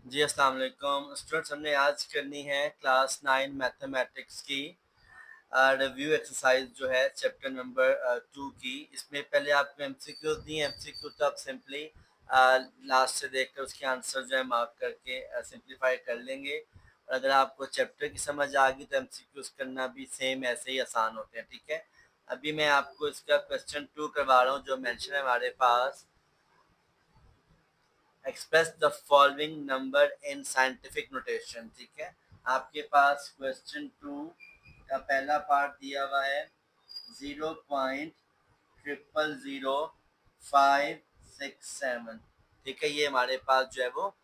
जी अस्सलाम वालेकुम स्टूडेंट्स। हमने आज करनी है क्लास 9 मैथमेटिक्स की रिव्यू एक्सरसाइज जो है चैप्टर नंबर 2 की। इसमें पहले आपको एमसीक्यूज दी हैं। एमसीक्यू तो आप सिंपली लास्ट से देखकर उसके आंसर जो है मार्क करके सिंप्लीफाई कर लेंगे। और अगर आपको चैप्टर की समझ आ गई तो एमसीक्यूज करना भी सेम ऐसे ही आसान होते हैं। ठीक है, अभी मैं आपको इसका क्वेश्चन 2 करवा रहा हूँ जो मेंशन है हमारे पास। Express the following number in scientific notation. ठीक है, आपके पास क्वेश्चन 2 का पहला पार्ट दिया हुआ है 0.000567। ठीक है, ये हमारे पास जो है वो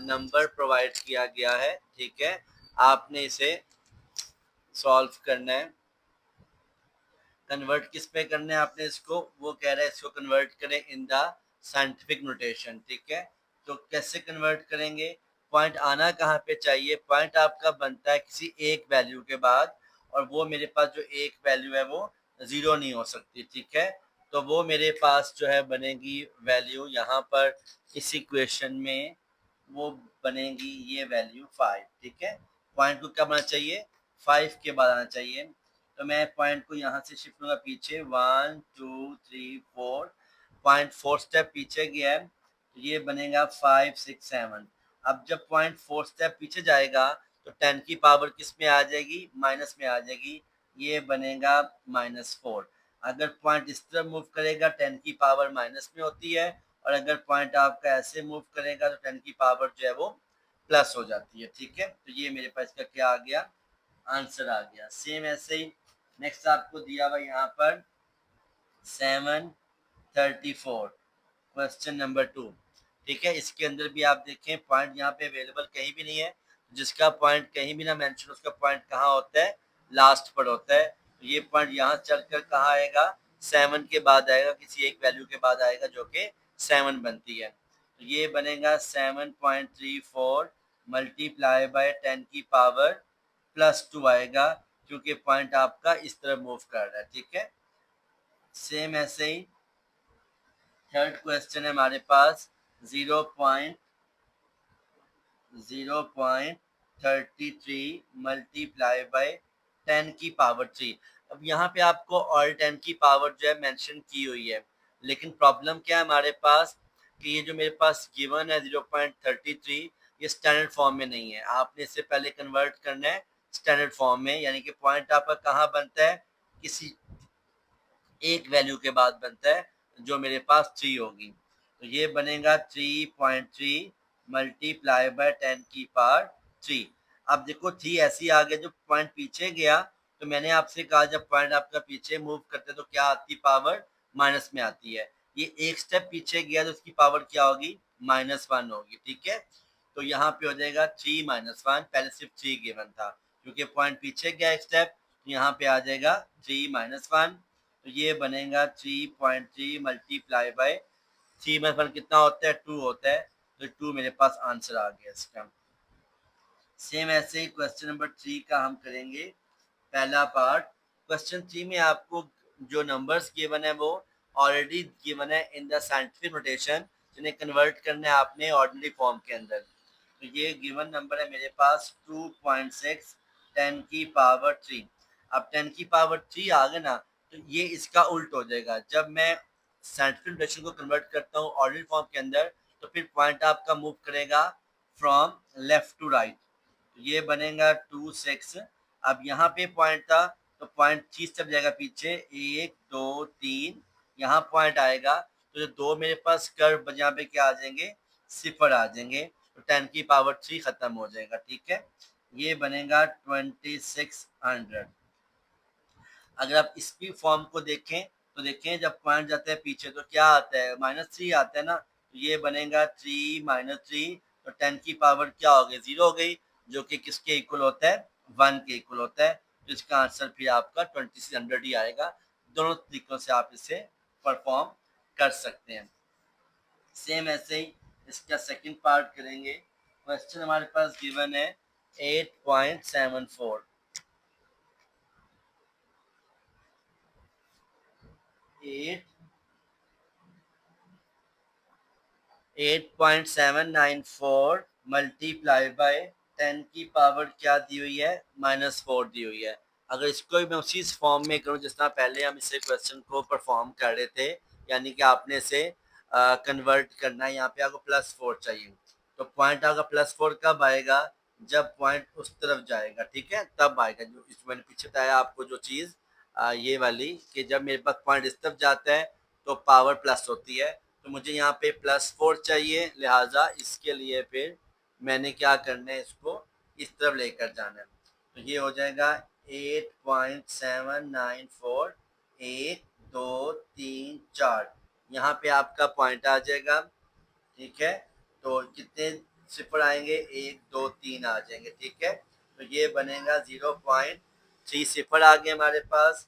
नंबर प्रोवाइड किया गया है। ठीक है, आपने इसे सॉल्व करना है। कन्वर्ट किस पे करना है आपने इसको, वो कह रहा है इसको कन्वर्ट करें इन द साइंटिफिक नोटेशन। ठीक है, तो कैसे कन्वर्ट करेंगे? पॉइंट आना कहाँ पे चाहिए? पॉइंट आपका बनता है किसी एक वैल्यू के बाद, और वो मेरे पास जो एक वैल्यू है वो जीरो नहीं हो सकती। ठीक है, तो वो मेरे पास जो है बनेगी वैल्यू यहाँ पर इस इक्वेशन में, वो बनेगी ये वैल्यू 5। ठीक है, पॉइंट को क्या बनना चाहिए? 5 के बाद आना चाहिए। तो मैं पॉइंट को यहाँ से शिफ्ट करूँगा पीछे, 1 2 3 4, पॉइंट 4 स्टेप पीछे गया है, तो ये बनेगा 5 6 7। अब जब पॉइंट 4 स्टेप पीछे जाएगा तो 10 की पावर किस में आ जाएगी? माइनस में आ जाएगी, ये बनेगा -4। अगर पॉइंट इस तरह मूव करेगा 10 की पावर माइनस में होती है, और अगर पॉइंट आपका ऐसे मूव करेगा तो 10 की पावर जो है वो प्लस हो जाती है। ठीक है, तो ये मेरे पास का क्या आ गया? आंसर आ गया। सेम ऐसे ही नेक्स्ट आपको दिया हुआ यहाँ पर 734, क्वेश्चन नंबर 2। ठीक है, इसके अंदर भी आप देखें पॉइंट यहाँ पे अवेलेबल कहीं भी नहीं है। जिसका पॉइंट कहीं भी ना मेंशन, उसका पॉइंट कहाँ होता है? लास्ट पर होता है। तो ये पॉइंट यहाँ चलकर कहाँ आएगा? 7 के बाद आएगा, किसी एक वैल्यू के बाद आएगा जो कि 7 बनती है। तो ये बनेगा 7.34 मल्टीप्लाई बाय 10 की पावर +2 आएगा, क्योंकि पॉइंट आपका इस तरह मूव कर रहा है। ठीक है, सेम ऐसे ही थर्ड क्वेश्चन है हमारे पास 0.33 मल्टीप्लाई बाय 10 की पावर 3। अब यहाँ पे आपको और 10 की पावर जो है मेंशन की हुई है, लेकिन प्रॉब्लम क्या है हमारे पास कि ये जो मेरे पास गिवन है 0.33, ये स्टैंडर्ड फॉर्म में नहीं है। आपने इससे पहले कन्वर्ट करना है स्टैंडर्ड फॉर्म में, यानी कि पॉइंट आपका कहाँ बनता है? किसी एक वैल्यू के बाद बनता है जो मेरे पास 3 होगी। तो ये बनेगा 3.3 मल्टीप्लाई बाय 10 की पावर 3। अब देखो 3 ऐसी आ गया, जो पॉइंट पीछे गया तो मैंने आपसे कहा जब पॉइंट आपका पीछे मूव करते तो क्या आती? पावर माइनस में आती है। ये एक स्टेप पीछे गया तो उसकी पावर क्या होगी? -1 होगी। ठीक है, तो यहाँ पे हो जाएगा 3 -1, पहले सिर्फ 3 गिवन था, क्योंकि पॉइंट पीछे गया एक स्टेप, तो यहाँ पे आ जाएगा 3 -1। तो ये बनेगा 3.3 मल्टीप्लाई बाय 3 - 1 कितना होता है? 2 होता है। तो 2 मेरे पास आंसर आ गया इसका। सेम ऐसे ही क्वेश्चन नंबर 3 का हम करेंगे पहला पार्ट। क्वेश्चन 3 में आपको जो नंबर्स गिवन है वो ऑलरेडी गिवन है इन द साइंटिफिक नोटेशन, जिन्हें कन्वर्ट करना है आपने ऑर्डिनरी फॉर्म के अंदर। तो ये गिवन नंबर है मेरे पास 2.6 10 की पावर 3। अब 10 की पावर 3 आ गए ना, तो ये इसका उल्ट हो जाएगा। जब मैं साइंटिफिक नोटेशन को कन्वर्ट करता हूँ ऑर्डिनरी फॉर्म के अंदर, तो फिर पॉइंट आपका मूव करेगा फ्रॉम लेफ्ट टू राइट। तो ये बनेगा 2 6। अब यहाँ पे पॉइंट था तो पॉइंट 30 तक जाएगा पीछे, 1 2 3, यहाँ पॉइंट आएगा तो जो दो मेरे पास कर्व यहाँ पे क्या आ जाएंगे? सिफर आ जाएंगे। तो 10 की पावर 3 खत्म हो जाएगा। ठीक है, ये बनेगा 2600। अगर आप इसकी फॉर्म को देखें तो देखें जब पॉइंट जाते हैं पीछे तो क्या आता है? -3 आता है ना। तो ये बनेगा 3 -3, तो 10 की पावर क्या हो गई? 0 हो गई, जो कि किसके इक्वल होता है? 1 के इक्वल होता है। तो इसका आंसर फिर आपका 2600 ही आएगा। दोनों तरीकों से आप इसे परफॉर्म कर सकते हैं। सेम ऐसे ही इसका सेकंड पार्ट करेंगे। क्वेश्चन हमारे पास गिवन है 8.74, 8.794 मल्टीप्लाई बाय 10 की पावर क्या दी हुई है, -4 दी हुई है। अगर इसको मैं उसी फॉर्म में करूँ जिस तरह पहले हम इसे क्वेश्चन को परफॉर्म कर रहे थे, यानी कि आपने इसे कन्वर्ट करना है, यहाँ पे आपको +4 चाहिए, तो पॉइंट आपका +4 कब आएगा, जब पॉइंट उस तरफ जाएगा, ठीक है, तब आएगा। जो इस मैंने पीछे बताया आपको जो चीज़ ये वाली, कि जब मेरे पास पॉइंट इस तरफ जाता है तो पावर प्लस होती है, तो मुझे यहाँ पे +4 चाहिए, लिहाजा इसके लिए फिर मैंने क्या करना है, इसको इस तरफ लेकर जाना है। तो ये हो जाएगा 8.794, 1 2 3 4, यहाँ पे आपका पॉइंट आ जाएगा, ठीक है। तो कितने सिफर आएंगे, 1 2 3 आ जाएंगे, ठीक है। तो ये बनेगा 0.3 सिफर आ गए हमारे पास,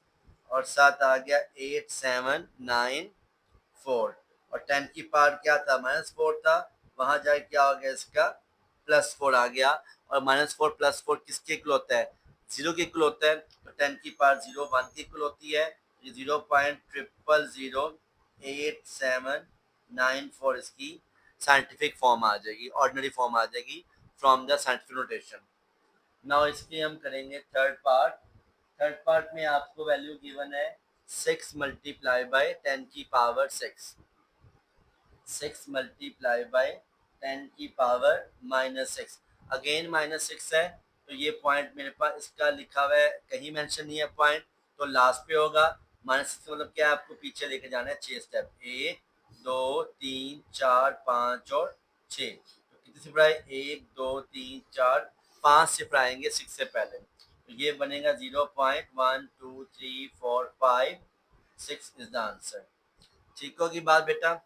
और साथ आ गया 8794, और 10 की पावर क्या था, -4 था, वहां जाके क्या हो गया, इसका +4 आ गया। और -4 +4 किसके इक्वल होता है, 0 के इक्वल होता है, तो 10 की पावर 0 1 की इक्वल होती है। ये 0.0008794 इसकी साइंटिफिक फॉर्म आ जाएगी, ऑर्डिनरी फॉर्म आ जाएगी from the scientific notation. Now इसके हम करेंगे थर्ड पार्ट। थर्ड पार्ट में आपको वैल्यू गिवन है 6 मल्टीप्लाई बाय 10 की पावर 6, 6 मल्टीप्लाई बाय 10 की पावर -6, अगेन -6 है, तो ये पॉइंट मेरे पास इसका लिखा हुआ है, कहीं मेंशन नहीं है पॉइंट, तो लास्ट पे होगा। -6 मतलब क्या है, आपको पीछे लेके जाना है 6 स्टेप, 1 2 3 4 5 और 6, तो कितने सिफर आए, 1 2 3 4 5 सिफर आएंगे 6 से पहले, तो ये बनेगा 0.1 2 3 4 5 6 इज द आंसर। ठीक होगी बात बेटा,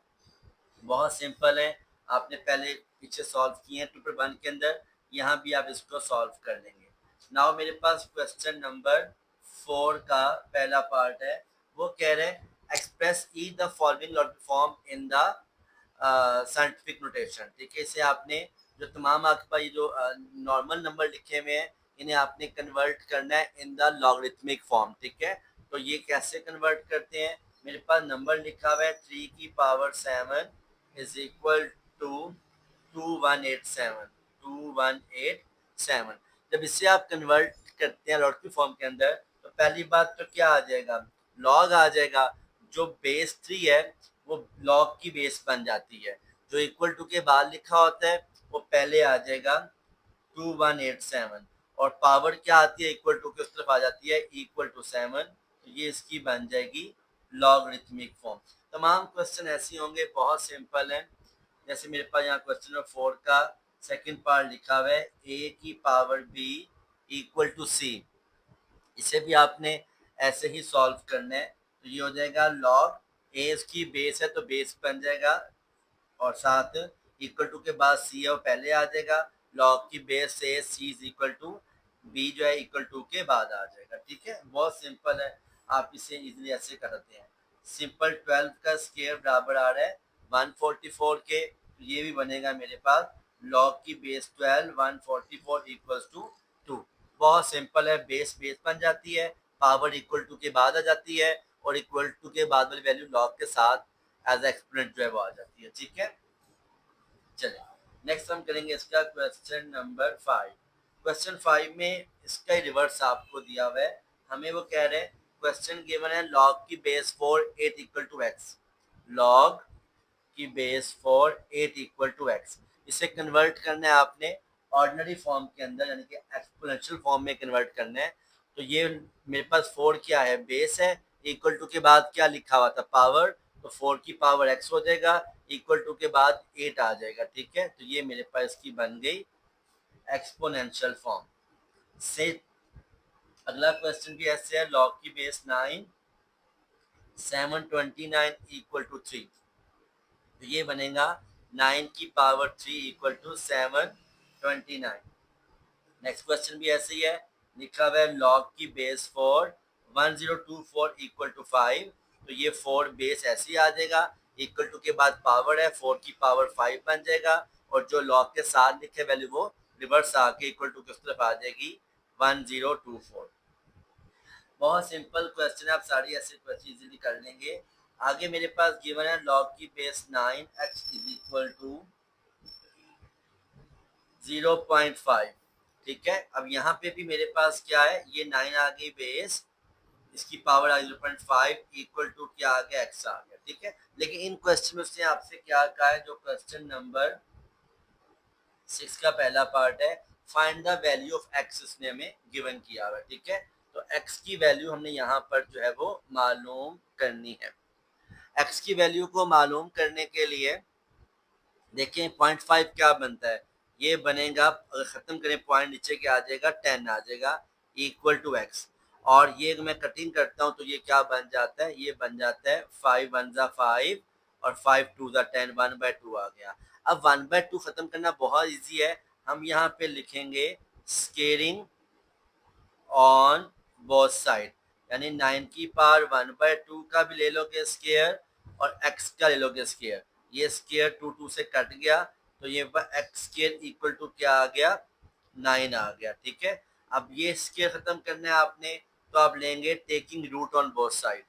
बहुत सिंपल है, आपने पहले पीछे सॉल्व किए हैं पेपर 1 के अंदर, यहाँ भी आप इसको सॉल्व कर लेंगे। नाउ मेरे पास क्वेश्चन नंबर 4 का पहला पार्ट है, वो कह रहे हैं express E the following logical form in the scientific notation, ठीक है। इसे आपने जो तमाम आपके पास ये जो नॉर्मल नंबर लिखे हुए हैं, इन्हें आपने कन्वर्ट करना है इन द लॉगरिथमिक फॉर्म, ठीक है। तो ये कैसे कन्वर्ट करते हैं, मेरे पास नंबर लिखा हुआ है 3 की पावर 7 इज इक्वल टू 2187, जब इसे आप कन्वर्ट करते हैं लॉग की फॉर्म के अंदर, तो पहली बात तो क्या आ जाएगा, लॉग आ जाएगा, जो बेस 3 है वो लॉग की बेस बन जाती है, जो इक्वल टू के बाद लिखा होता है वो पहले आ जाएगा 2187, और पावर क्या आती है, इक्वल टू के उस तरफ आ जाती है, इक्वल टू 7, तो ये इसकी बन जाएगी लॉगरिथमिक फॉर्म। तमाम क्वेश्चन ऐसे होंगे, बहुत सिंपल है। जैसे मेरे पास यहाँ क्वेश्चन नंबर 4 का सेकंड पार्ट लिखा हुआ है, a की power b equal to c, इसे भी आपने ऐसे ही सॉल्व करना है, तो ये हो जाएगा लॉग a इसकी बेस है तो बेस बन जाएगा, और साथ इक्वल टू के बाद सी है वो पहले आ जाएगा, लॉग की बेस से सी इज इक्वल टू बी जो है इक्वल टू के बाद आ जाएगा, ठीक है। बहुत सिंपल है, आप इसे इजीली ऐसे करते हैं। सिंपल 12 का स्क्वायर बराबर आ रहा है 144 के, तो ये भी बनेगा मेरे पास लॉग की बेस 12 144 इक्वल्स टू 2। बहुत सिंपल है, बेस बेस बन जाती है, पावर इक्वल टू के बाद आ जाती है, और इक्वल टू के बाद वाली वैल्यू लॉग के साथ एज एक्सपोनेंट जो है वो आ जाती है, ठीक है। चलिए नेक्स्ट हम करेंगे इसका क्वेश्चन नंबर 5। क्वेश्चन 5 में इसका ही रिवर्स आपको दिया हुआ है, हमें वो कह रहे हैं क्वेश्चन गिवन है लॉग की base 4 8 equal to x, log की बेस 4 8 इक्वल टू एक्स, इसे कन्वर्ट करना है आपने ऑर्डिनरी फॉर्म के अंदर, यानी कि एक्सपोनेंशियल फॉर्म में कन्वर्ट करना है। तो ये मेरे पास 4 क्या है, बेस है, इक्वल टू के बाद क्या लिखा हुआ था, पावर, तो 4 की पावर x हो जाएगा, इक्वल टू के बाद 8 आ जाएगा, ठीक है। तो ये मेरे पास इसकी बन गई एक्सपोनेंशियल फॉर्म से। अगला क्वेश्चन भी ऐसे है, लॉग की बेस 9 729 इक्वल टू 3, तो ये बनेगा 9 की power 3 equal to 729। Next question भी ऐसे ही है, लिखा हुआ है लॉग की बेस 4 1024 इक्वल टू 5, तो ये 4 बेस ऐसे ही आ जाएगा, इक्वल टू के बाद पावर है 4 की पावर 5 बन जाएगा, और जो लॉग के साथ लिखे वैल्यू वो रिवर्स आके इक्वल टू की तरफ आ जाएगी 1024। बहुत सिंपल क्वेश्चन है, आप सारी ऐसे क्वेश्चन इजीली कर लेंगे। आगे मेरे पास गिवन है लॉग की base 9 x is equal to 0.5। ठीक है, अब यहाँ पे भी मेरे पास क्या है, ये 9 आ गई बेस, इसकी पावर आ गई 0.5 इक्वल टू क्या आ गया, x आ गया। ठीक है, लेकिन इन क्वेश्चन में से आपसे क्या कहा है, जो क्वेश्चन नंबर 6 का पहला पार्ट है, find the value of x, इसने हमें गिवन किया हुआ है। ठीक है, तो x की वैल्यू हमने यहाँ पर जो है वो मालूम करनी है। x की वैल्यू को मालूम करने के लिए देखें 0.5 क्या बनता है, ये बनेगा, अगर खत्म करें पॉइंट नीचे क्या आ जाएगा, 10 आ जाएगा इक्वल टू x। और ये मैं कटिंग करता हूँ तो ये क्या बन जाता है, ये बन जाता है 5 1 जा 5 और 5 2 जा 10, 1/2 आ गया। अब 1/2 खत्म करना बहुत इजी है, हम यहाँ पे लिखेंगे स्केयरिंग ऑन बोथ साइड, यानी 9 की पावर 1/2 का भी ले लोगे स्केयर और x का ले लोगे स्केयर। ये स्केयर 2 2 से कट गया तो ये x स्केयर इक्वल टू क्या आ गया, 9 आ गया। ठीक है, अब ये स्केयर खत्म करना है आपने, तो आप लेंगे taking root on both side,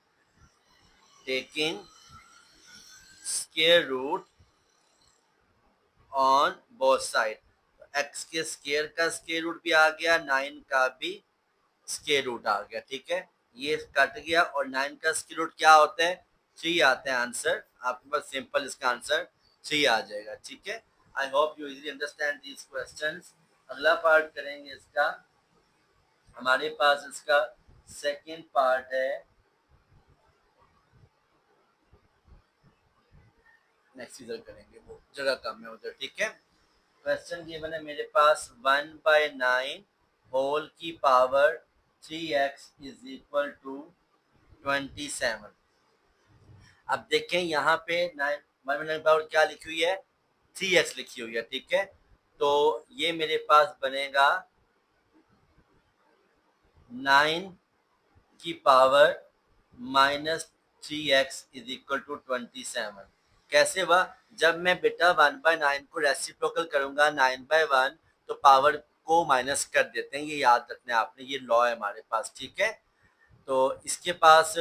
taking square root on both side. x के स्केयर का स्केयर रूट भी आ गया, 9 का भी स्केयर रूट आ गया। ठीक है, ये कट गया और 9 का स्केयर रूट क्या होता है, 3 आता है आंसर। आपके पास सिंपल इसका आंसर 3 आ जाएगा। ठीक है, I hope you easily understand these questions. अगला पार्ट करेंगे इसका, हमारे पास इसका सेकंड पार्ट है, नेक्स्ट सीजर करेंगे, वो जगह कम है उधर। ठीक है, क्वेश्चन गिवन है मेरे पास 1/9 होल की power 3x is equal to 27। अब देखें यहाँ पे 9 पावर क्या लिखी हुई है, 3x लिखी हुई है। ठीक है, तो ये मेरे पास बनेगा 9 की power -3x is equal to 27। कैसे हुआ, जब मैं बेटा 1/9 को रेसिप्रोकल करूंगा 9/1 तो पावर को माइनस कर देते हैं, ये याद रखना है आपने, ये लॉ है हमारे पास। ठीक है, तो इसके पास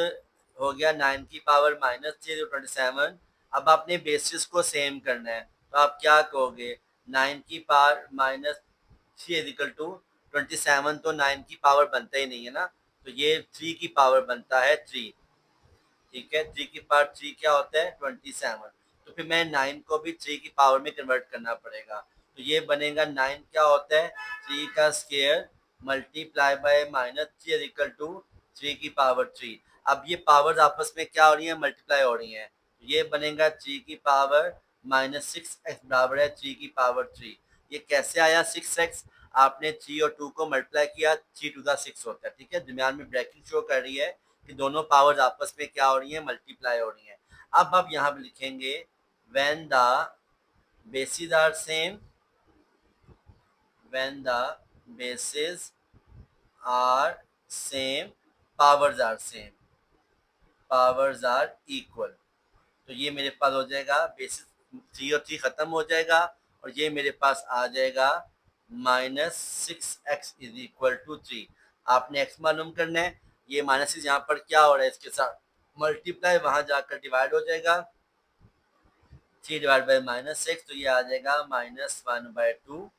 हो गया 9 की पावर -3 27। अब आपने बेसिस को सेम करना है, तो आप क्या कहोगे, 9 की पावर -3 इज इक्वल टू 27, तो 9 की पावर बनता ही नहीं है ना, तो ये 3 की पावर बनता है 3। ठीक है, 3 की पावर 3 क्या होता है, 27। तो फिर मैं 9 को भी 3 की पावर में कन्वर्ट करना पड़ेगा, तो ये बनेगा 9 क्या होता है, 3 का square multiply by -3 equal to 3 की पावर 3। अब ये पावर्स आपस में क्या हो रही है, मल्टीप्लाई हो रही हैं, तो ये बनेगा 3 की पावर -6x बराबर है 3 की पावर 3। ये कैसे आया 6x, आपने 3 और 2 को मल्टीप्लाई किया, 3 2 6 होता है। ठीक है, दरमियान में ब्रैकेट शो कर रही है कि दोनों पावर्स आपस में क्या हो रही है, मल्टीप्लाई हो रही हैं। अब आप यहाँ पे लिखेंगे when the basis are same, when the basis are same powers are same, powers are equal. तो ये मेरे पास हो जाएगा बेसिस 3 और 3 खत्म हो जाएगा और ये मेरे पास आ जाएगा -6x इज इक्वल टू 3। आपने x मालूम करना है, ये -6 यहाँ पर क्या हो रहा है, इसके साथ मल्टीप्लाई, वहां जाकर डिवाइड हो जाएगा, 3 डिवाइड बाई -6, तो ये आ जाएगा -1/2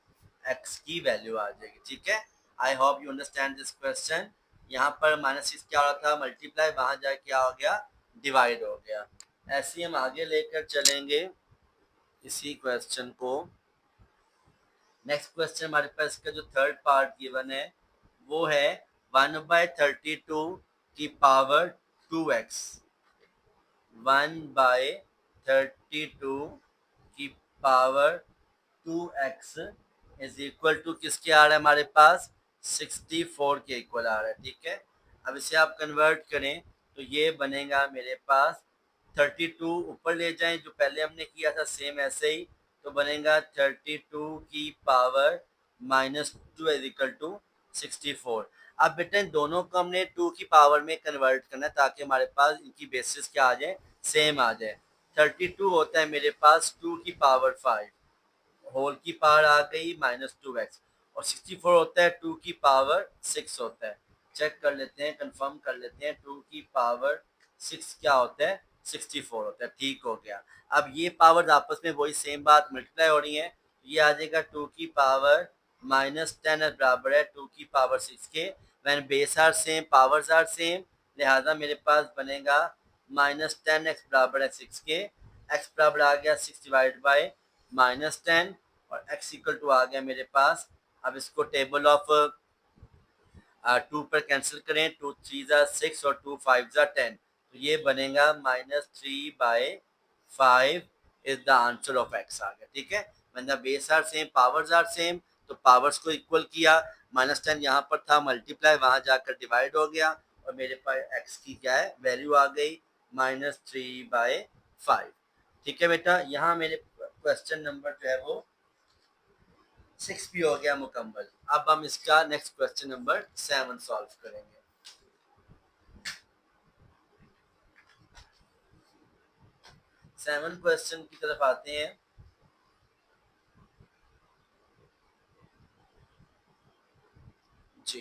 x की वैल्यू आ जाएगी। ठीक है, I hope you understand this question. यहाँ पर -6 क्या हो रहा था, मल्टीप्लाई, वहां जाकर क्या हो गया, डिवाइड हो गया। ऐसे ही हम आगे लेकर चलेंगे इसी क्वेश्चन को। नेक्स्ट क्वेश्चन हमारे पास का जो थर्ड पार्ट गिवन है वो है 1/32 की पावर 2x, 1/32 की power 2x is equal to किसके आ रहा है हमारे पास, 64 के इक्वल आ रहा है। ठीक है, अब इसे आप कन्वर्ट करें तो ये बनेगा मेरे पास 32 ऊपर ले जाएं, जो पहले हमने किया था सेम ऐसे ही, तो बनेगा 32 की पावर -2 इज इक्वल टू 64। अब बेटा इन दोनों को हमने 2 की पावर में कन्वर्ट करना है ताकि हमारे पास इनकी बेसिस क्या आ जाए, सेम आ जाए। 32 होता है मेरे पास 2 की पावर 5, होल की पावर आ गई -2x, और 64 होता है 2 की पावर 6 होता है। चेक कर लेते हैं, कंफर्म कर लेते हैं, 2 की पावर 6 क्या होता है, 64 होता है। ठीक हो गया। अब ये पावर आपस में वही सेम बात मल्टीप्लाई हो रही है, ये आ जाएगा 2 की पावर -10 बराबर है 2 की पावर 6 के। When base are same powers are same, लिहाजा मेरे पास बनेगा -10x बराबर है 6 के। x बराबर आ गया 6 डिवाइड बाय -10 और x इक्वल टू आ गया मेरे पास। अब इसको टेबल ऑफ 2 पर कैंसिल करें, 2 3 ज़ा 6 और 2 5 ज़ा 10, तो ये बनेगा -3/5 is the answer of x आ गया। ठीक है, मतलब base are same powers are same, तो पावर्स को इक्वल किया, -10 यहाँ पर था, मल्टीप्लाई वहां जाकर डिवाइड हो गया और मेरे पास x की क्या है वैल्यू आ गई -3/5। ठीक है बेटा, यहाँ मेरे क्वेश्चन नंबर जो है वो 6 भी हो गया मुकम्मल। अब हम इसका नेक्स्ट क्वेश्चन नंबर 7 सॉल्व करेंगे। 7 क्वेश्चन की तरफ आते हैं। जी,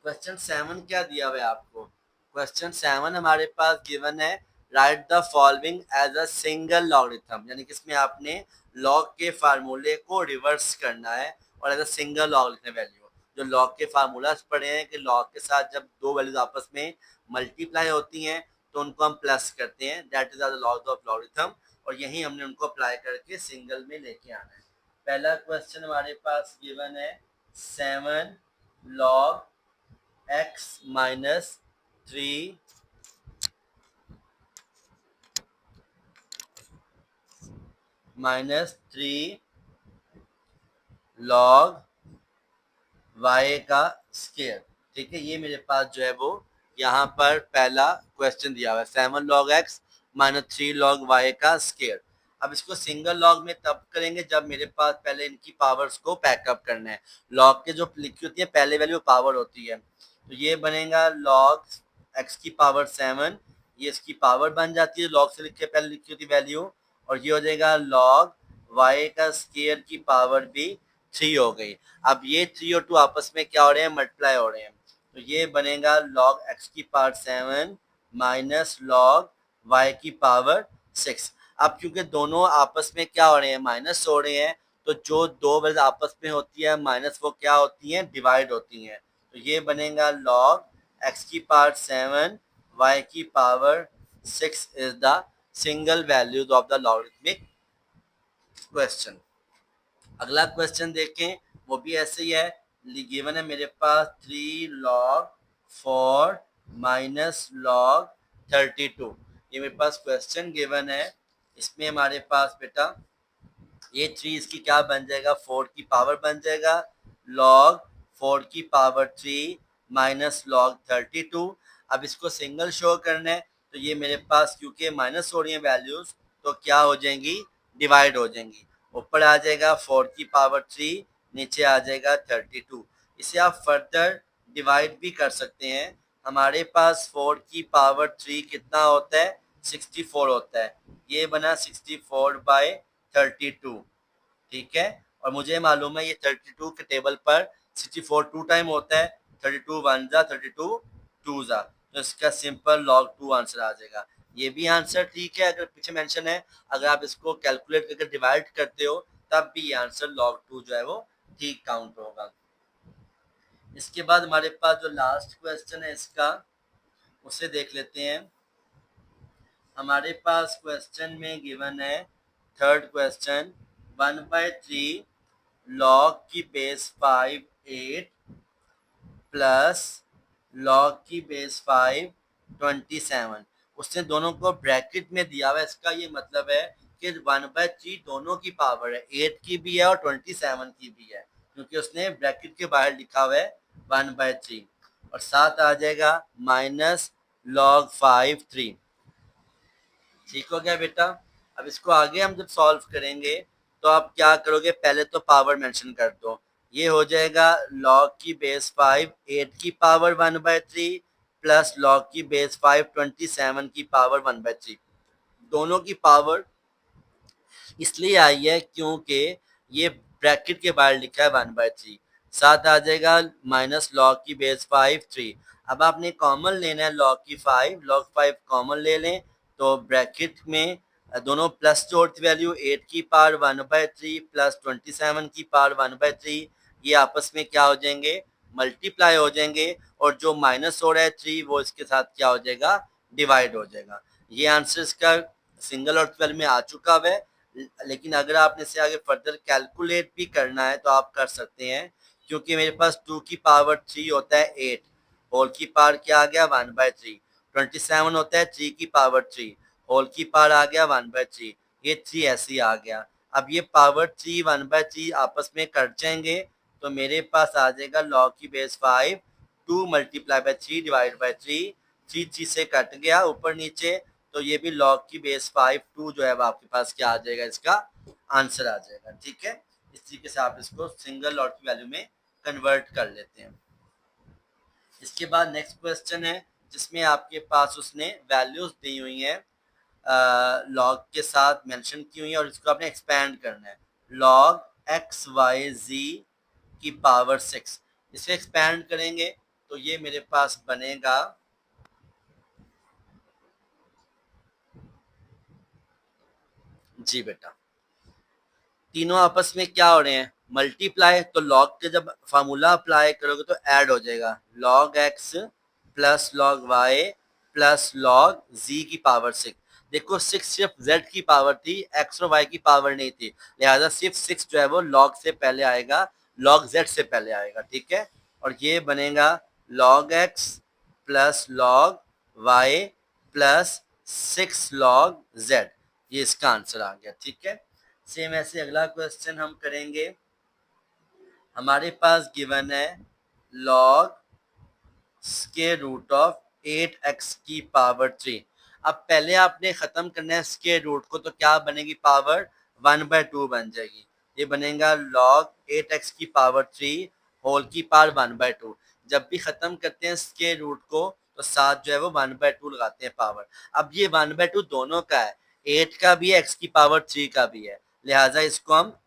क्वेश्चन 7 क्या दिया हुआ है आपको? क्वेश्चन 7 हमारे पास गिवन है, write the following as a single logarithm, यानी कि इसमें आपने लॉग के फार्मूले को रिवर्स करना है और एज अ सिंगल लॉग लिखना वैल्यू। जो लॉग के फार्मूलाज पढ़े हैं कि लॉग के साथ जब दो वैल्यूज आपस में मल्टीप्लाई होती हैं तो उनको हम प्लस करते हैं, that is the log of logarithm, और यही हमने उनको अप्लाई करके सिंगल में लेके आना है। पहला क्वेश्चन हमारे पास गिवन है 7 log x minus 3 minus 3 log y का स्केयर। ठीक है, ये मेरे पास जो है वो यहाँ पर पहला क्वेश्चन दिया हुआ है 7 log x minus 3 log y का स्केयर। अब इसको सिंगल लॉग में तब करेंगे जब मेरे पास पहले इनकी पावर्स को पैकअप करना है। लॉग के जो लिखी होती है पहले वैल्यू पावर होती है, तो ये बनेगा log x की पावर 7, ये इसकी पावर बन जाती है लॉग से लिखे पहले लिखी होती वैल्यू, और ये हो जाएगा log y का स्केयर की पावर भी 3 हो गई। अब ये 3 और 2 आपस में क्या हो रहे हैं मल्टीप्लाई हो रहे हैं, तो ये बनेगा log x की पावर 7 माइनस log y की पावर 6। अब क्योंकि दोनों आपस में क्या हो रहे हैं माइनस हो रहे हैं, तो जो दो वैल्यूज आपस में होती है माइनस वो क्या होती हैं डिवाइड होती हैं, तो ये बनेगा log x की पावर 7 y की power 6 is the single values of the logarithmic question. अगला क्वेश्चन देखें, वो भी ऐसे ही है। गिवन है मेरे पास 3 log 4 माइनस log 32, ये मेरे पास क्वेश्चन गिवन है। इसमें हमारे पास बेटा ये 3 इसकी क्या बन जाएगा 4 की पावर बन जाएगा, log 4 की पावर 3 माइनस log 32। अब इसको सिंगल शो करना है, तो ये मेरे पास क्योंकि माइनस हो रही है वैल्यूज तो क्या हो जाएंगी डिवाइड हो जाएंगी। ऊपर आ जाएगा 4 की पावर 3, नीचे आ जाएगा 32। इसे आप फर्दर डिवाइड भी कर सकते हैं। हमारे पास 4 की पावर 3 कितना होता है 64 होता है, ये बना 64/32। ठीक है, और मुझे मालूम है ये 32 के टेबल पर 64 टू टाइम होता है, 32 वन जा 32 टू जा, तो इसका सिंपल log 2 आंसर आ जाएगा। ये भी आंसर ठीक है, अगर पीछे मेंशन है अगर आप इसको कैलकुलेट करके डिवाइड करते हो तब भी ये आंसर log 2 जो है वो ठीक काउंट होगा। इसके बाद हमारे पास जो लास्ट क्वेश्चन है इसका उसे देख लेते हैं। हमारे पास क्वेश्चन में गिवन है थर्ड क्वेश्चन 1/3 log की बेस 5 8 प्लस log की बेस 5 27। उसने दोनों को ब्रैकेट में दिया हुआ है, इसका ये मतलब है कि 1/3 दोनों की पावर है, 8 की भी है और 27 की भी है, क्योंकि उसने ब्रैकेट के बाहर लिखा हुआ है 1/3, और साथ आ जाएगा माइनस log 5 3। ठीक हो गया बेटा। अब इसको आगे हम जब सॉल्व करेंगे तो आप क्या करोगे, पहले तो पावर मेंशन कर दो। ये हो जाएगा log की बेस 5 8 की पावर 1/3 प्लस log की बेस 5 27 की पावर 1/3। दोनों की पावर इसलिए आई है क्योंकि ये ब्रैकेट के बाहर लिखा है 1/3। साथ आ जाएगा माइनस log की बेस 5 3। अब आपने कॉमन लेना है log की 5, log 5 कॉमन ले लें तो ब्रैकेट में दोनों प्लस जोड़ती वैल्यू 8 की पावर 1/3 प्लस 27 की पावर 1/3, ये आपस में क्या हो जाएंगे, मल्टीप्लाई हो जाएंगे, और जो माइनस हो रहा है 3 वो इसके साथ क्या हो जाएगा, डिवाइड हो जाएगा। ये आंसर इसका सिंगल और ट्वेल्व में आ चुका है। लेकिन अगर आपने इसे आगे फर्दर कैलकुलेट भी करना है तो आप कर सकते हैं, क्योंकि मेरे पास 2 की पावर 3 होता है 8, होल की पावर क्या आ गया 1/3, 27 होता है 3 की पावर 3, होल की पावर आ गया 1/3, ये 3 ऐसे ही आ गया। अब ये पावर 3 1/3 आपस में कट जाएंगे, तो मेरे पास आ जाएगा log की base 5, 2 multiply by 3 divide by 3, 3 से कट गया ऊपर नीचे, तो ये भी log की बेस 5 2 जो है आपके पास क्या आ जाएगा, इसका आंसर आ जाएगा। ठीक है, इस तरीके से आप इसको सिंगल लॉग की वैल्यू में कन्वर्ट कर लेते हैं। इसके बाद नेक्स्ट क्वेश्चन है जिसमें आपके पास उसने वैल्यूज दी हुई हैं, लॉग के साथ मेंशन की हुई है, और इसको आपने एक्सपैंड करना है। log x y z की पावर 6, इसे एक्सपैंड करेंगे तो ये मेरे पास बनेगा जी बेटा, तीनों आपस में क्या हो रहे हैं, मल्टीप्लाई, तो लॉग के जब फार्मूला अप्लाई करोगे तो ऐड हो जाएगा, log x plus log y plus log z की पावर 6। देखो 6 सिर्फ z की पावर थी, x और y की पावर नहीं थी, लिहाजा सिर्फ 6 जो है वो log से पहले आएगा, log z से पहले आएगा। ठीक है, और ये बनेगा log x plus log y plus 6 log z, ये इसका आंसर आ गया। ठीक है, सेम ऐसे अगला क्वेश्चन हम करेंगे। हमारे पास गिवन है log square root of 8x की पावर 3। अब पहले आपने खत्म करना है स्क्वायर रूट को, तो क्या बनेगी, पावर 1/2 बन जाएगी। ये बनेगा log 8x की पावर 3 होल की पावर 1/2। जब भी खत्म करते हैं स्क्वायर रूट को तो साथ जो है वो 1/2 लगाते हैं पावर। अब ये 1/2 दोनों का है, 8 का भी है, x की पावर 3 का भी है, लिहाजा इसको हम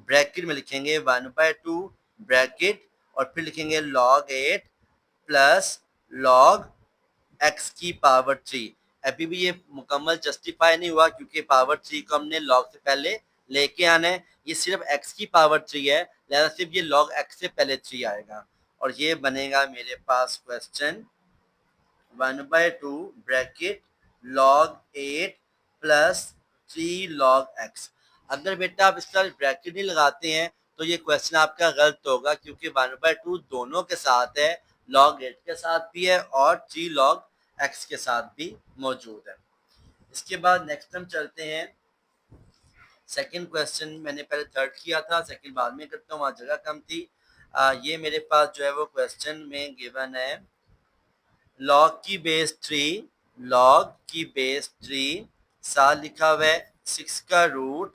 ब्रैकेट में लिखेंगे 1/2 ब्रैकेट, और फिर लिखेंगे log 8 प्लस log x की पावर 3। अभी भी ये मुकम्मल जस्टिफाई नहीं हुआ, क्योंकि पावर 3 को हमने log से पहले लेके आना है, ये सिर्फ x की पावर 3 है, लिहाजा सिर्फ ये log x से पहले 3 आएगा, और ये बनेगा मेरे पास question 1/2 bracket log 8 plus 3 log x। अगर बेटा आप इसका ब्रैकेट नहीं लगाते हैं तो ये क्वेश्चन आपका गलत होगा, क्योंकि 1/2 दोनों के साथ है, log 8 के साथ भी है और 3 log x के साथ भी मौजूद है। इसके बाद नेक्स्ट हम चलते हैं सेकंड क्वेश्चन। मैंने पहले थर्ड किया था, सेकंड बाद में करता हूँ, वहाँ जगह कम थी। ये मेरे पास जो है वो क्वेश्चन में गिवन है log की बेस 3, log की बेस 3 साथ लिखा हुआ है 6 का रूट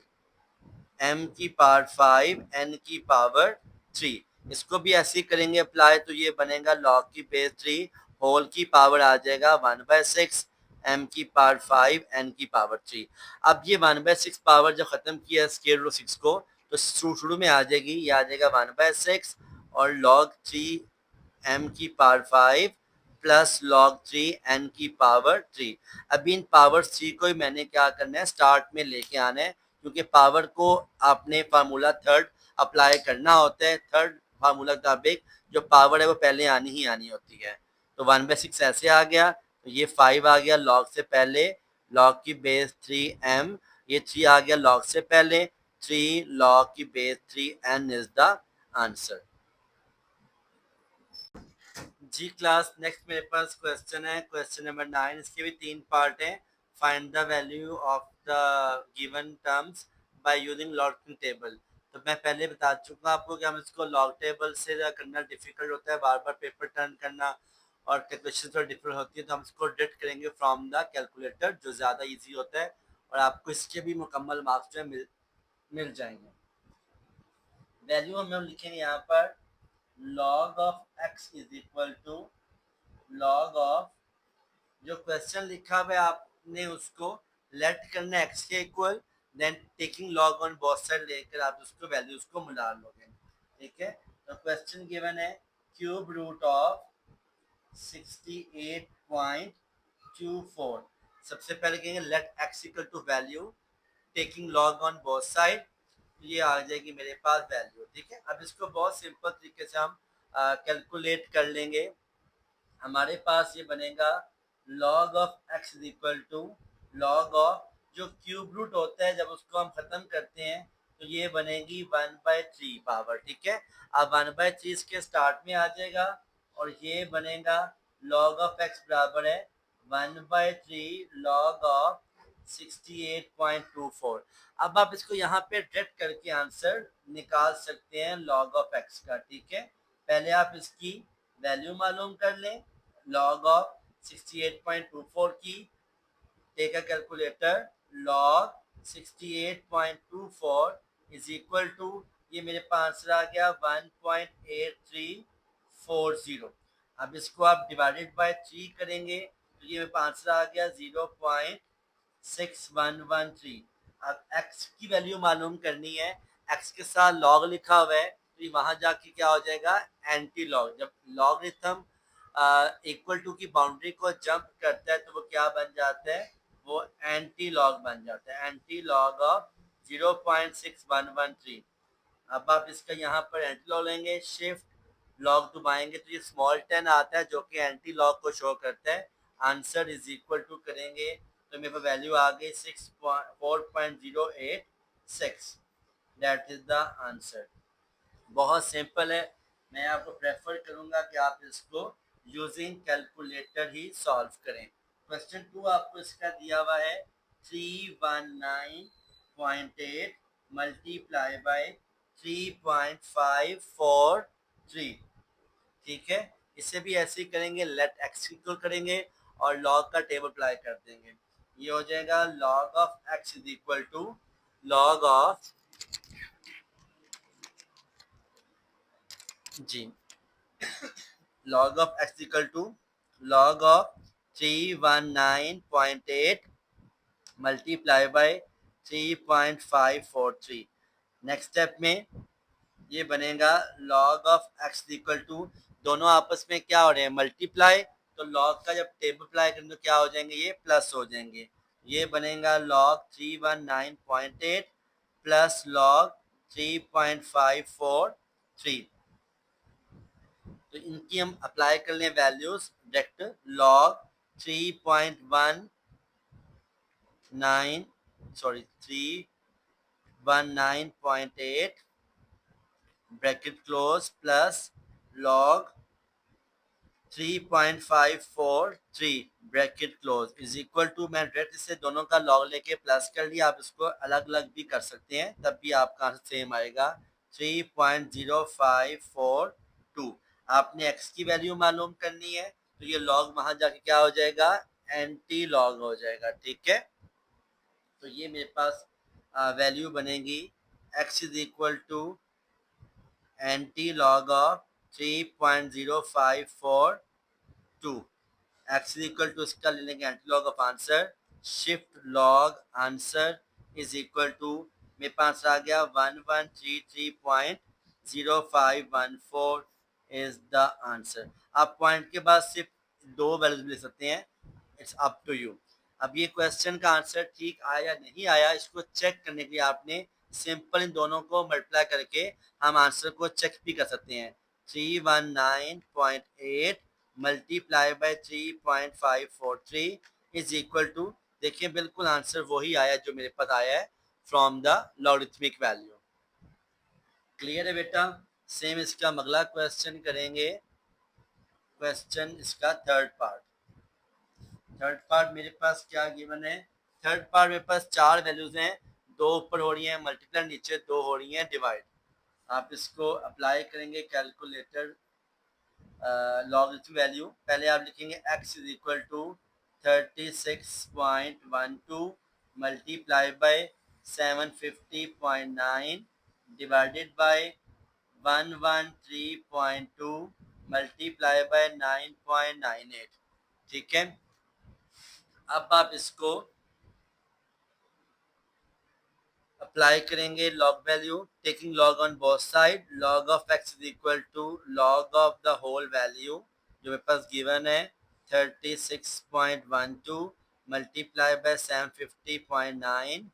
m की पावर 5 n की पावर 3। इसको भी ऐसे ही करेंगे अप्लाई, तो ये बनेगा log की बेस 3 होल की पावर आ जाएगा 1/6 m की पावर 5 n की पावर 3। अब ये 1/6 पावर जब खत्म किया स्क्वायर रूट 6 को, तो शुरू में आ जाएगी, ये आ जाएगा 1/6 और log 3 m की पावर 5 प्लस log 3 n की पावर 3। अभी इन पावर 3 को ही मैंने क्या करना है, स्टार्ट में लेके आना है, क्योंकि पावर को आपने फार्मूला थर्ड अप्लाई करना होता है। थर्ड फार्मूला के मुताबिक जो पावर है वो पहले आनी ही आनी होती है। तो 1/6 ऐसे आ गया, तो ये 5 आ गया log से पहले, log की बेस 3m, ये 3 आ गया log से पहले, 3 log की base 3n is the answer. जी क्लास, नेक्स्ट मेरे पास क्वेश्चन है, क्वेश्चन नंबर 9। इसके भी 3 पार्ट हैं। Find the value of the given terms by using log table. तो मैं पहले बता चुका आपको कि हम इसको लॉग टेबल से करना डिफिकल्ट होता है, बार बार पेपर टर्न करना और कैलकुलेशन थोड़ा डिफिकल्ट होती है, तो हम इसको डिडक्ट करेंगे फ्रॉम द कैलकुलेटर, जो ज़्यादा ईजी होता है, और आपको इसके भी मुकम्मल मार्क्स जो है मिल जाएंगे। वैल्यू हम लिखेंगे यहाँ पर log of x is equal to log of, जो क्वेश्चन लिखा हुआ है आपने उसको लेट करना है x के equal, then taking log on both side लेकर आप उसको वैल्यूज को मिला लोगे। ठीक है, तो क्वेश्चन गिवन है क्यूब रूट ऑफ 68.24। सबसे पहले कहेंगे let x equal to value, taking log on both side, ये आ जाएगी मेरे पास वैल्यू। ठीक है, अब इसको बहुत सिंपल तरीके से हम कैलकुलेट कर लेंगे। हमारे पास ये बनेगा log of x is equal to log of जो क्यूब रूट होता है, जब उसको हम खत्म करते हैं तो ये बनेगी 1/3 पावर। ठीक है, अब 1/3 इसके स्टार्ट में आ जाएगा और ये बनेगा log ऑफ x बराबर है 1/3 log ऑफ 68.24। अब आप इसको यहाँ पे डायरेक्ट करके आंसर निकाल सकते हैं log ऑफ x का। ठीक है, पहले आप इसकी वैल्यू मालूम कर लें log ऑफ 68.24 की। Take a calculator, log 68.24 is equal to, ये मेरे पास आंसर आ गया 1.8340। अब इसको आप डिवाइडेड बाय 3 करेंगे तो ये मेरे पास आंसर आ गया 0.6113। अब x की वैल्यू मालूम करनी है, x के साथ log लिखा हुआ है तो ये वहां जाके क्या हो जाएगा एंटी लॉग। जब लॉगरिथम इक्वल टू की बाउंड्री को जंप करता है तो वो क्या बन जाता है, वो एंटी लॉग बन जाता है, एंटी लॉग ऑफ 0.6113। अब आप इसका यहाँ पर एंटी लॉग लेंगे, शिफ्ट लॉग दबाएंगे तो ये स्मॉल 10 आता है जो कि एंटी लॉग को शो करता है। आंसर इज इक्वल टू करेंगे तो मेरे पास वैल्यू आ गई 4.086। That is the answer. बहुत सिंपल है, मैं आपको प्रेफर करूंगा कि आप इसको यूजिंग कैलकुलेटर ही सॉल्व करें। क्वेश्चन 2 आपको इसका दिया हुआ है 319.8 मल्टीप्लाई बाय 3.543। ठीक है, इसे भी ऐसे ही करेंगे, लेट एक्स इक्वल करेंगे और लॉग का टेबल अप्लाई कर देंगे। ये हो जाएगा log of x is equal to log of जी log of x equal to log of 319.8 multiply by 3.543। Next step में ये बनेगा log of x equal to, दोनों आपस में क्या हो रहे हैं मल्टीप्लाई, तो log का जब टेबल अप्लाई करेंगे तो क्या हो जाएंगे, ये प्लस हो जाएंगे। ये बनेगा log 319.8 प्लस log 3.543। तो इनकी हम अप्लाई कर लें values direct, log 319.8 bracket close plus log 3.543 bracket close is equal to, मैं डायरेक्ट से दोनों का log लेके प्लस कर लिया। आप इसको अलग अलग भी कर सकते हैं, तब भी आपका आंसर सेम आएगा 3.0542। आपने x की वैल्यू मालूम करनी है तो ये log वहां जाके क्या हो जाएगा एंटी लॉग हो जाएगा। ठीक है, तो ये मेरे पास वैल्यू बनेगी x is equal to anti log of 3.0542। x is equal to इसका ले लेंगे anti log of answer, shift log answer is equal to, मेरे पास आ गया 1133.0514 इज द आंसर। आप पॉइंट के बाद सिर्फ दो वैल्यूज ले सकते हैं, इट्स अप टू यू। अब ये क्वेश्चन का आंसर ठीक आया नहीं आया, इसको चेक करने के लिए आपने सिंपल इन दोनों को मल्टीप्लाई करके हम आंसर को चेक भी कर सकते हैं। 319.8 multiply by 3.543 is equal to, देखिए बिल्कुल आंसर वही आया जो मेरे पास आया है from the logarithmic value. Clear है बेटा? सेम इसका अगला क्वेश्चन करेंगे, क्वेश्चन इसका थर्ड पार्ट मेरे पास क्या गिवन है। थर्ड पार्ट मेरे पास चार वैल्यूज हैं, दो ऊपर हो रही हैं मल्टीप्लाई, नीचे दो हो रही हैं डिवाइड। आप इसको अप्लाई करेंगे कैलकुलेटर लॉगरिथम वैल्यू। पहले आप लिखेंगे x is equal to 36.12 multiply by 750.9 divided by 113.2 multiply by 9.98। ठीक है, अब आप इसको अप्लाई करेंगे log value, taking log on both side, log of x is equal to log of the whole value जो मेरे पास गिवन है 36.12 multiply by 750.9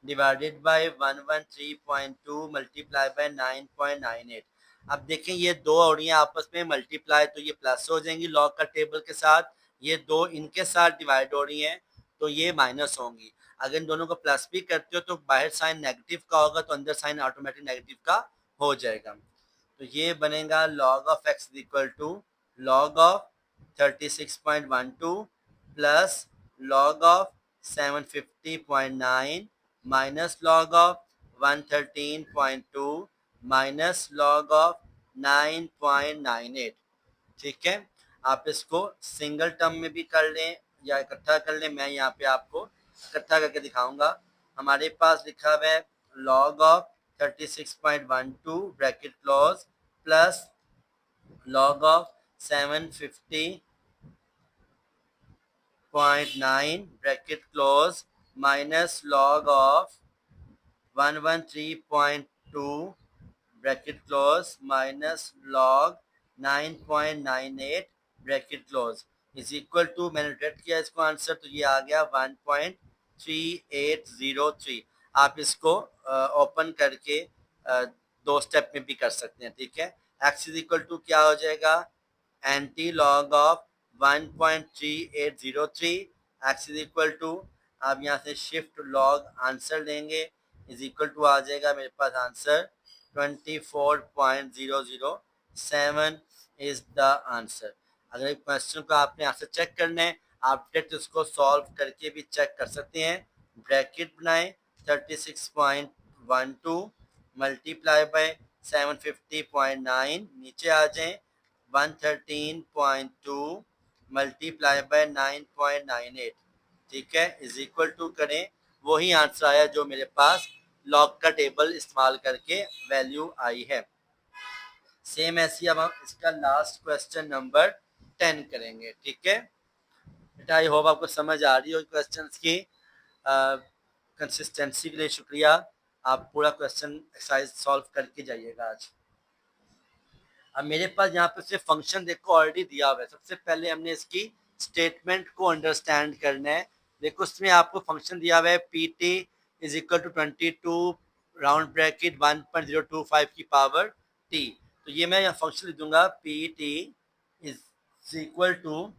divided by 113.2 multiply by 9.98। अब देखें ये दो हो रही हैं आपस में मल्टीप्लाई, तो ये प्लस हो जाएंगी लॉग का टेबल के साथ, ये दो इनके साथ डिवाइड हो रही हैं तो ये माइनस होंगी। अगर इन दोनों को प्लस भी करते हो तो बाहर साइन नेगेटिव का होगा तो अंदर साइन ऑटोमेटिक नेगेटिव का हो जाएगा। तो ये बनेगा log of x equal to log of 36.12 plus log of 750.9 minus log of 113.2 minus log of 9.98। ठीक है, आप इसको सिंगल टर्म में भी कर लें या इकट्ठा कर लें, मैं यहाँ पे आपको इकट्ठा करके दिखाऊंगा। हमारे पास लिखा हुआ है log of 36.12 bracket close plus log of 750.9 bracket close minus log of 113.2 bracket close minus log 9.98 bracket close is equal to, मैंने रेड किया इसको आंसर तो ये आ गया 1.3803। आप इसको ओपन करके दो स्टेप में भी कर सकते हैं। ठीक है, x इज इक्वल टू क्या हो जाएगा, anti log of 1.3803। x is equal to, आप यहाँ से शिफ्ट लॉग आंसर लेंगे, इज इक्वल टू आ जाएगा मेरे पास आंसर 24.007 इज द आंसर। अगर एक क्वेश्चन को आपने आंसर चेक करना है, आप डायरेक्ट उसको सॉल्व करके भी चेक कर सकते हैं। ब्रैकेट बनाएं 36.12 मल्टीप्लाई बाय 750.9, नीचे आ जाएं 113.2 मल्टीप्लाई बाय 9.98। ठीक है, इज इक्वल टू करें, वही आंसर आया जो मेरे पास लॉग का टेबल इस्तेमाल करके वैल्यू आई है। सेम ऐसी अब हम इसका लास्ट क्वेश्चन नंबर 10 करेंगे। ठीक है बेटा, आई होप आपको समझ आ रही हो क्वेश्चंस की। कंसिस्टेंसी के लिए शुक्रिया। आप पूरा क्वेश्चन एक्सरसाइज सॉल्व करके जाइएगा आज। अब मेरे पास यहाँ पे सिर्फ फंक्शन देखो ऑलरेडी दिया हुआ है। सबसे पहले हमने इसकी स्टेटमेंट को अंडरस्टैंड करना है। देखो उसमें आपको फंक्शन दिया हुआ है P T is equal to 22 round bracket 1.025 की पावर टी। तो ये मैं यहाँ फंक्शन लिख दूंगा P T is equal to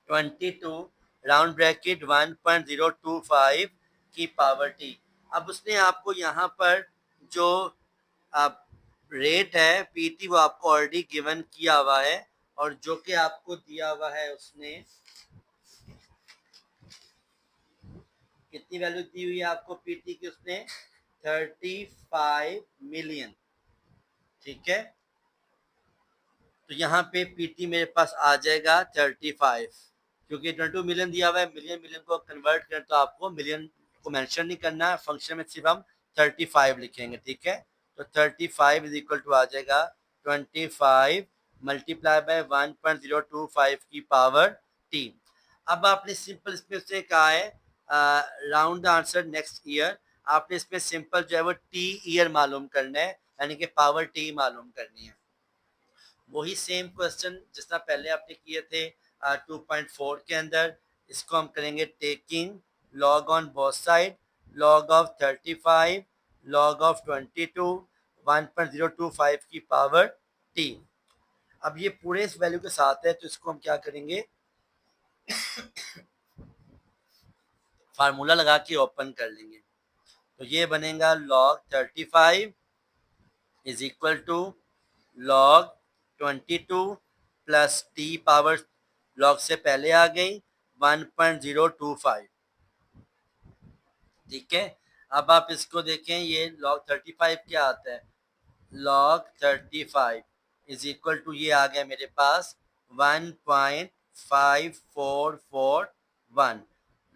22 round bracket 1.025 की पावर टी। अब उसने आपको यहाँ पर जो आप रेट है पीटी वो आपको ऑलरेडी गिवन किया हुआ है, और जो कि आपको दिया हुआ है उसने कितनी वैल्यू दी हुई है आपको पीटी की, उसने 35 मिलियन। ठीक है, तो यहाँ पे पीटी मेरे पास आ जाएगा 35, क्योंकि 22 मिलियन दिया हुआ है, मिलियन मिलियन को कन्वर्ट करें तो आपको मिलियन को मेंशन नहीं करना है, फंक्शन में सिर्फ हम 35 लिखेंगे। ठीक है, तो 35 इज इक्वल टू आ जाएगा 25 मल्टीप्लाई बाय 1.025 की पावर टी। अब आपने सिंपल इसमें से कहा है round the answer next year. आपने इसमें सिंपल जो है वो टी ईयर मालूम करना है, यानी कि पावर टी मालूम करनी है। वही सेम क्वेश्चन जिस तरह पहले आपने किए थे 2.4 के अंदर, इसको हम करेंगे taking log on both side, log of 35 log of 22 1.025 की पावर टी। अब ये पूरे इस वैल्यू के साथ है तो इसको हम क्या करेंगे, फार्मूला लगा के ओपन कर लेंगे। तो ये बनेगा log 35 is equal to log 22 plus T power log से पहले आ गई 1.025। ठीक है, अब आप इसको देखें, ये log 35 क्या आता है, log 35 इज इक्वल टू ये आ गया मेरे पास 1.5441।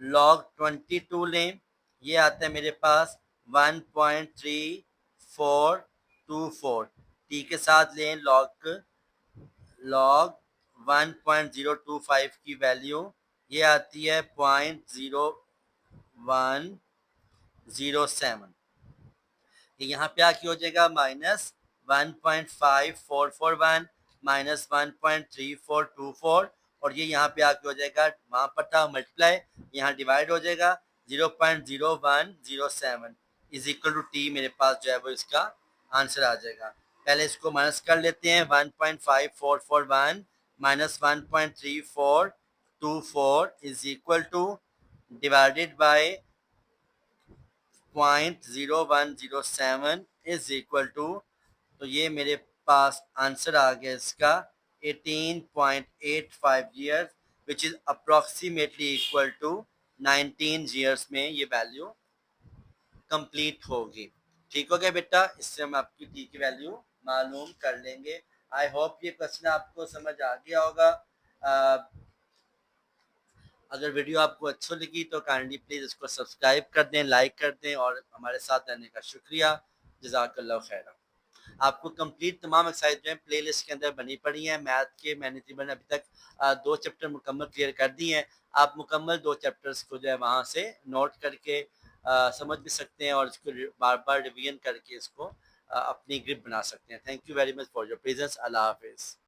log 22 लें, ये आता है मेरे पास 1.3424। टी के साथ लें log 1.025 की वैल्यू, ये आती है 0.0107। यहाँ पे आके हो जाएगा माइनस 1.5441 माइनस 1.3424, और ये यहाँ पे आके हो जाएगा, वहाँ पर था मल्टीप्लाई, यहाँ डिवाइड हो जाएगा 0.0107 इज इक्वल टू टी मेरे पास जो है वो इसका आंसर आ जाएगा। पहले इसको माइनस कर लेते हैं। 1.5441 minus 1.3424 is equal to divided by 0.0107 is equal to, तो ये मेरे पास आंसर आ गया इसका 18.85 years which is approximately equal to 19 years में ये वैल्यू कंप्लीट होगी। ठीक हो गया बेटा, इससे हम आपकी टी की वैल्यू मालूम कर लेंगे। आई होप ये क्वेश्चन आपको समझ आ गया होगा। अगर वीडियो आपको अच्छी लगी तो काइंडली प्लीज़ इसको सब्सक्राइब कर दें, लाइक कर दें और हमारे साथ रहने का शुक्रिया। जज़ाकल्लाह खैरा। आपको कंप्लीट तमाम एक्सरसाइज जो है प्ले लिस्ट के अंदर बनी पड़ी हैं। मैथ के मैंने तकरीबन अभी तक 2 चैप्टर मुकम्मल क्लियर कर दिए हैं। आप मुकम्मल 2 चैप्टर्स को जो है वहाँ से नोट करके समझ भी सकते हैं और इसको बार बार रिवीजन करके इसको अपनी ग्रिप बना सकते हैं। Thank you very much for your presence. अल्लाह हाफिज़।